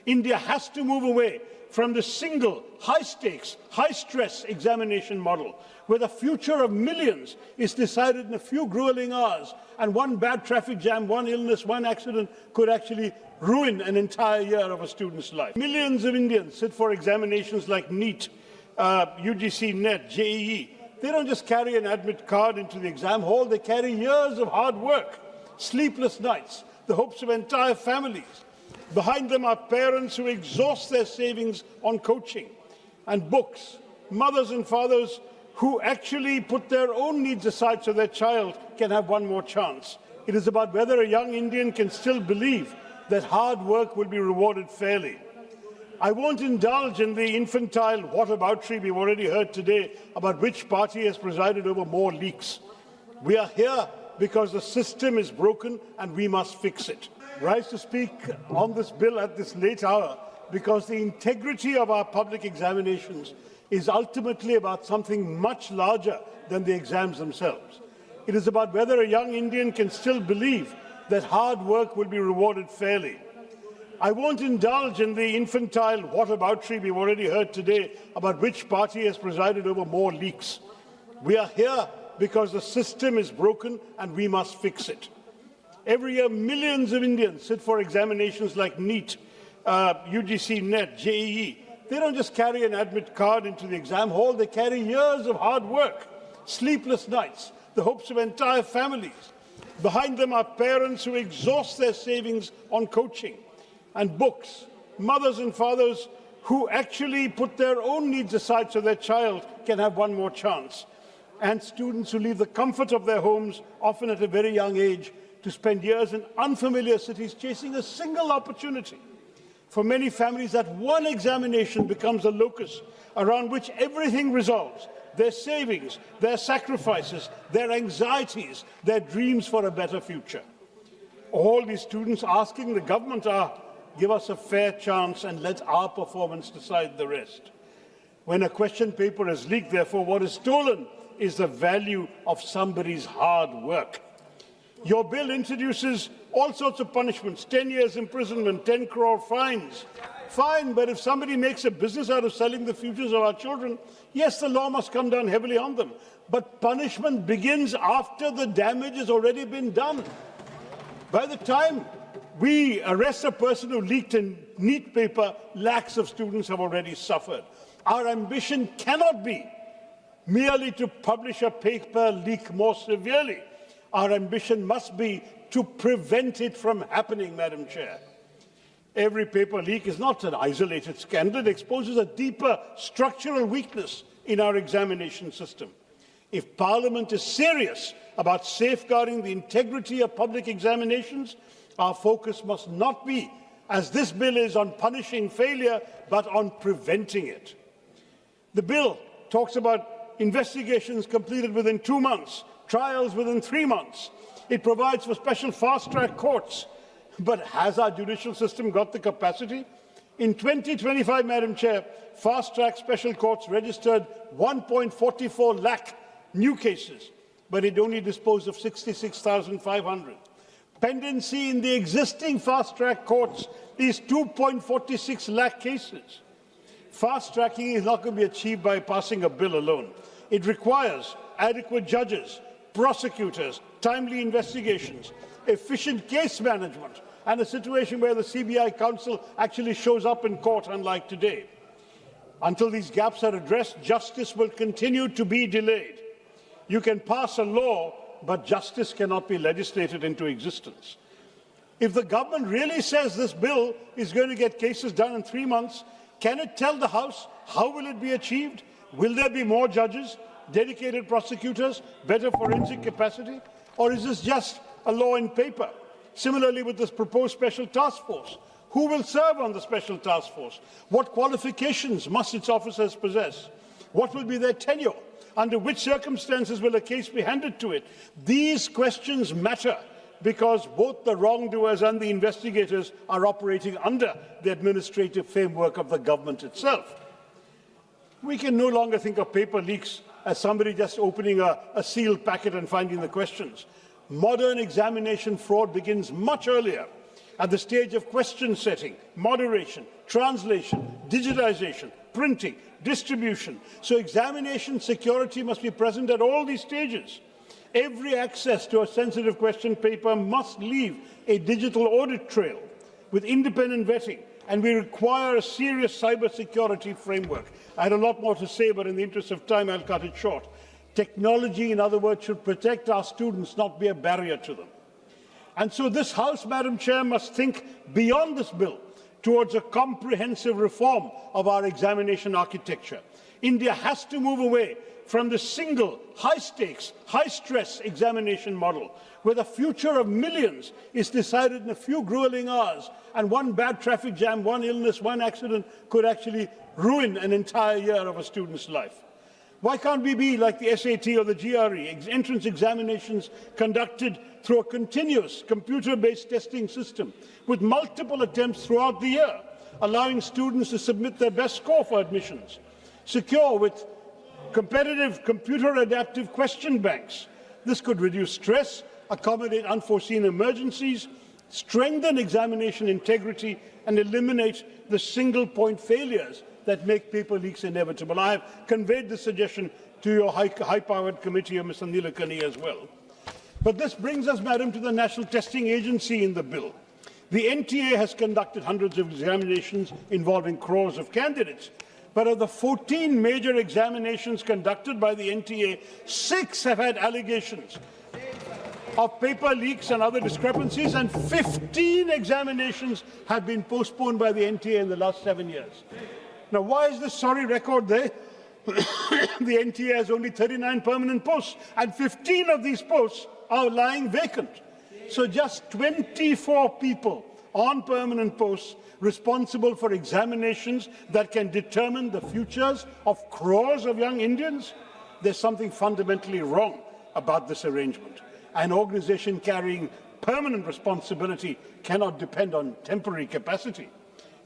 India has to move away from the single, high-stakes, high-stress examination model, where the future of millions is decided in a few grueling hours, and one bad traffic jam, one illness, one accident could actually ruin an entire year of a student's life. Millions of Indians sit for examinations like NEET, UGC, NET, JEE. They don't just carry an admit card into the exam hall, they carry years of hard work, sleepless nights, the hopes of entire families. Behind them are parents who exhaust their savings on coaching and books, mothers and fathers who actually put their own needs aside so their child can have one more chance. It is about whether a young Indian can still believe that hard work will be rewarded fairly. I won't indulge in the infantile whataboutery we've already heard today about which party has presided over more leaks. We are here because the system is broken and we must fix it. Rise to speak on this bill at this late hour because the integrity of our public examinations is ultimately about something much larger than the exams themselves. It is about whether a young Indian can still believe that hard work will be rewarded fairly. I won't indulge in the infantile whataboutery we've already heard today about which party has presided over more leaks. We are here because the system is broken and we must fix it. Every year, millions of Indians sit for examinations like NEET, UGC, NET, JEE. They don't just carry an admit card into the exam hall, they carry years of hard work, sleepless nights, the hopes of entire families. Behind them are parents who exhaust their savings on coaching and books, mothers and fathers who actually put their own needs aside so their child can have one more chance, and students who leave the comfort of their homes, often at a very young age, to spend years in unfamiliar cities chasing a single opportunity. For many families, that one examination becomes a locus around which everything resolves: their savings, their sacrifices, their anxieties, their dreams for a better future. All these students asking the government are, give us a fair chance and let our performance decide the rest. When a question paper is leaked, therefore, what is stolen is the value of somebody's hard work. Your bill introduces all sorts of punishments, 10 years imprisonment, 10 crore fines. Fine, but if somebody makes a business out of selling the futures of our children, yes, the law must come down heavily on them. But punishment begins after the damage has already been done. By the time we arrest a person who leaked a NEET paper, lakhs of students have already suffered. Our ambition cannot be merely to publish a paper leak more severely. Our ambition must be to prevent it from happening, Madam Chair. Every paper leak is not an isolated scandal. It exposes a deeper structural weakness in our examination system. If Parliament is serious about safeguarding the integrity of public examinations, our focus must not be, as this bill is, on punishing failure, but on preventing it. The bill talks about investigations completed within 2 months, trials within 3 months. It provides for special fast-track courts. But has our judicial system got the capacity? In 2025, Madam Chair, fast-track special courts registered 1.44 lakh new cases, but it only disposed of 66,500. Pendency in the existing fast-track courts is 2.46 lakh cases. Fast-tracking is not going to be achieved by passing a bill alone. It requires adequate judges, prosecutors, timely investigations, efficient case management, and a situation where the CBI counsel actually shows up in court, unlike today. Until these gaps are addressed, justice will continue to be delayed. You can pass a law, but justice cannot be legislated into existence. If the government really says this bill is going to get cases done in 3 months, can it tell the House how will it be achieved? Will there be more judges, dedicated prosecutors, better forensic capacity? Or is this just a law in paper? Similarly, with this proposed special task force, who will serve on the special task force? What qualifications must its officers possess? What will be their tenure? Under which circumstances will a case be handed to it? These questions matter because both the wrongdoers and the investigators are operating under the administrative framework of the government itself. We can no longer think of paper leaks as somebody just opening a sealed packet and finding the questions. Modern examination fraud begins much earlier, at the stage of question setting, moderation, translation, digitization, printing, distribution. So examination security must be present at all these stages. Every access to a sensitive question paper must leave a digital audit trail with independent vetting, and we require a serious cybersecurity framework. I had a lot more to say, but in the interest of time, I'll cut it short. Technology, in other words, should protect our students, not be a barrier to them. And so this House, Madam Chair, must think beyond this bill towards a comprehensive reform of our examination architecture. India has to move away from the single, high-stakes, high-stress examination model, where the future of millions is decided in a few grueling hours, and one bad traffic jam, one illness, one accident could actually ruin an entire year of a student's life. Why can't we be like the SAT or the GRE, entrance examinations conducted through a continuous computer-based testing system with multiple attempts throughout the year, allowing students to submit their best score for admissions, secure with competitive computer-adaptive question banks. This could reduce stress, accommodate unforeseen emergencies, strengthen examination integrity, and eliminate the single-point failures that make paper leaks inevitable. I have conveyed this suggestion to your high-powered committee of Mr. Nilekani as well. But this brings us, Madam, to the National Testing Agency in the bill. The NTA has conducted hundreds of examinations involving crores of candidates. But of the 14 major examinations conducted by the NTA, 6 have had allegations of paper leaks and other discrepancies, and 15 examinations have been postponed by the NTA in the last 7 years. Now, why is this sorry record there? The NTA has only 39 permanent posts, and 15 of these posts are lying vacant. So just 24 people on permanent posts responsible for examinations that can determine the futures of crores of young Indians? There's something fundamentally wrong about this arrangement. An organization carrying permanent responsibility cannot depend on temporary capacity.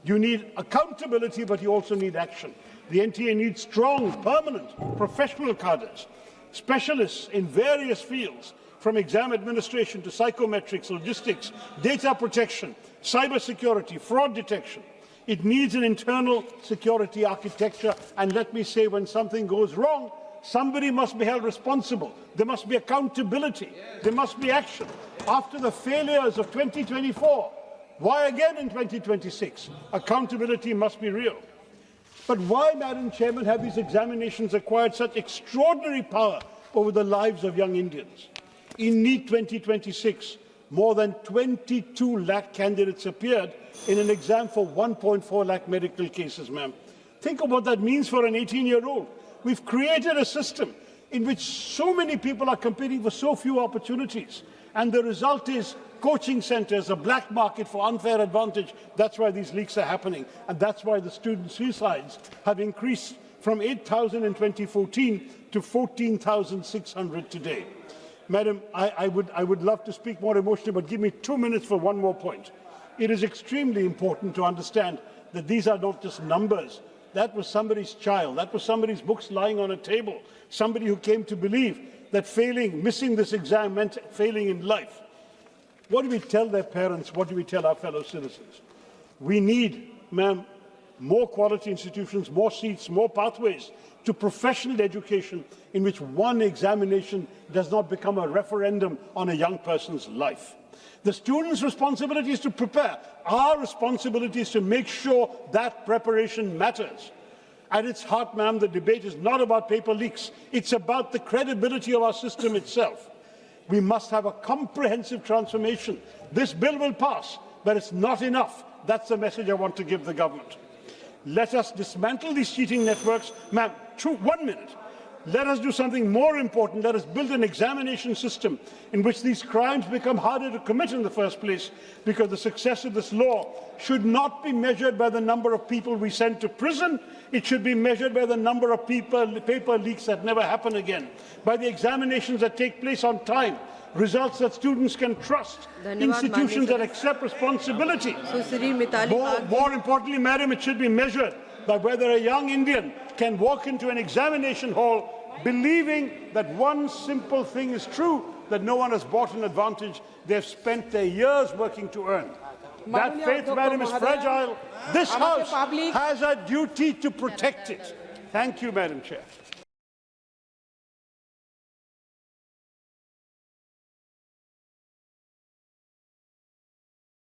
You need accountability, but you also need action. The NTA needs strong, permanent, professional cadres, specialists in various fields, from exam administration to psychometrics, logistics, data protection, cybersecurity, fraud detection. It needs an internal security architecture, and let me say, when something goes wrong, somebody must be held responsible. There must be accountability. There must be action. After the failures of 2024, why again in 2026? Accountability must be real. But why, Madam Chairman, have these examinations acquired such extraordinary power over the lives of young Indians? In NEET 2026, more than 22 lakh candidates appeared in an exam for 1.4 lakh medical cases, ma'am. Think of what that means for an 18-year-old. We've created a system in which so many people are competing for so few opportunities. And the result is coaching centers, a black market for unfair advantage. That's why these leaks are happening. And that's why the student suicides have increased from 8,000 in 2014 to 14,600 today. Madam, I would love to speak more emotionally, but give me 2 minutes for one more point. It is extremely important to understand that these are not just numbers. That was somebody's child. That was somebody's books lying on a table. Somebody who came to believe that missing this exam meant failing in life. What do we tell their parents? What do we tell our fellow citizens? We need, ma'am, more quality institutions, more seats, more pathways to professional education in which one examination does not become a referendum on a young person's life. The student's responsibility is to prepare. Our responsibility is to make sure that preparation matters. At its heart, ma'am, the debate is not about paper leaks. It's about the credibility of our system itself. We must have a comprehensive transformation. This bill will pass, but it's not enough. That's the message I want to give the government. Let us dismantle these cheating networks. Ma'am, 1 minute. Let us do something more important. Let us build an examination system in which these crimes become harder to commit in the first place, because the success of this law should not be measured by the number of people we send to prison. It should be measured by the number of paper leaks that never happen again, by the examinations that take place on time, results that students can trust, institutions that accept responsibility. More importantly, Madam, it should be measured by whether a young Indian can walk into an examination hall believing that one simple thing is true, that no one has bought an advantage they've spent their years working to earn. That faith, madam, is fragile. This House has a duty to protect it. Thank you, Madam Chair.